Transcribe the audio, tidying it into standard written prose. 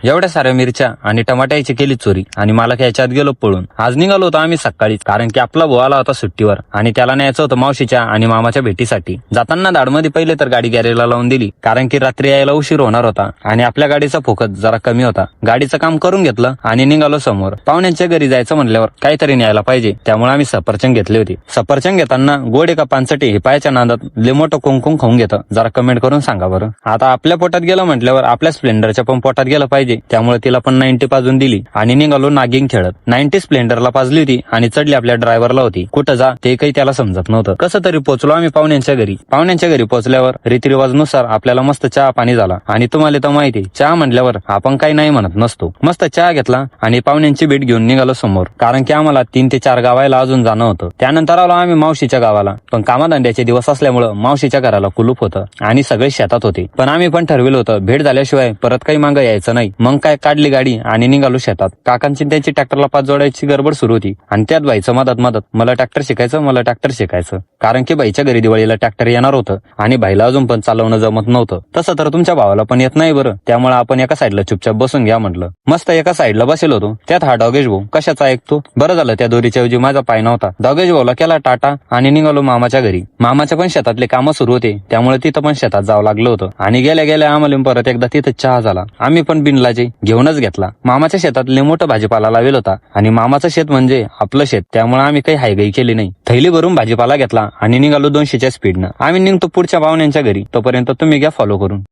एवढ्या साऱ्या मिरच्या आणि टमाट्याची केली चोरी आणि मला याच्यात गेलो पळून. आज निघालो होतो आम्ही सकाळीच, कारण की आपला भाऊ आला होता सुट्टीवर आणि त्याला न्यायचं होतं मावशीच्या आणि मामाच्या भेटीसाठी. जाताना दाडमध्ये पहिले तर गाडी गॅरेजला लावून दिली, कारण की रात्री यायला उशीर होणार होता आणि आपल्या गाडीचा फोकस जरा कमी होता. गाडीचं काम करून घेतलं आणि निघालो समोर. पाहुण्यांच्या घरी जायचं म्हणल्यावर काहीतरी न्यायला पाहिजे, त्यामुळे आम्ही सफरचंद घेतले होते. सफरचंद घेताना गोडे का पानसटे हे पायाच्या नादात लय मोठं कुंकुम खाऊन घेतं, जरा कमेंट करून सांगा बरं. आता आपल्या पोटात गेलं म्हटल्यावर आपल्या स्प्लेंडरच्या पण पोटात गेलं पाहिजे, त्यामुळे तिला पण 90 पाजून दिली आणि निघालो नागिंग खेळत. 90 स्प्लेंडरला पाजली होती आणि चढली आपल्या ड्रायव्हरला होती. कुठं जा ते काही त्याला समजत नव्हतं. कसं तरी पोहोचलो आम्ही पाहुण्यांच्या घरी. पाहुण्यांच्या घरी पोहोचल्यावर रीतिरिवाजनुसार आपल्याला मस्त चहा पाणी झाला आणि तुम्हाला तर माहिती चहा म्हणल्यावर आपण काही नाही म्हणत नसतो. मस्त चहा घेतला आणि पाहुण्यांची भेट घेऊन निघालो समोर, कारण की आम्हाला 3 ते 4 गावाला अजून जाणं होतं. त्यानंतर आलो आम्ही मावशीच्या गावाला, पण कामाधंद्याचे दिवस असल्यामुळं मावशीच्या घराला कुलूप होतं आणि सगळे शेतात होते. पण आम्ही पण ठरविलं होतं भेट झाल्याशिवाय परत काही मागं यायचं नाही. मग काय काढली गाडी आणि निघालो शेतात. काकांची त्यांची ट्रॅक्टरला पाच जोडायची गडबड सुरू होती आणि त्यात बाईचं मदत मला ट्रॅक्टर शिकायचं, कारण की बाईच्या घरी दिवाळीला ट्रॅक्टर येणार होतं आणि बाईला अजून पण चालवणं जमत नव्हतं. तसं तर तुमच्या भावाला पण येत नाही बरं, त्यामुळे आपण एका साईडला चुपचाप बसून घ्या म्हटलं. मस्त एका साईडला बसेल होतो, त्यात हा डॉगेश भाऊ कशाचा ऐकतो. बरं झालं त्या दोरीच्या ऐवजी माझा पाय नव्हता. डॉगेश भाऊला केला टाटा आणि निघालो मामाच्या घरी. मामाच्या पण शेतातले कामं सुरू होते, त्यामुळे तिथं पण शेतात जावं लागलं होतं आणि गेल्या गेल्या आम्हाला परत एकदा तिथं चहा झाला. आम्ही पण बिनलाजे घेऊनच घेतला. मामाच्या शेतात लय मोठं भाजीपाला लावेल होता आणि मामाचं शेत म्हणजे आपलं शेत, त्यामुळे आम्ही काही हायगाई केली नाही. थैली भरून भाजीपाला घेतला आणि निघालो 200च्या स्पीडनं. आम्ही निघतो पुढच्या पाहुण्यांच्या घरी. तोपर्यंत तुम्ही घ्या फॉलो करून.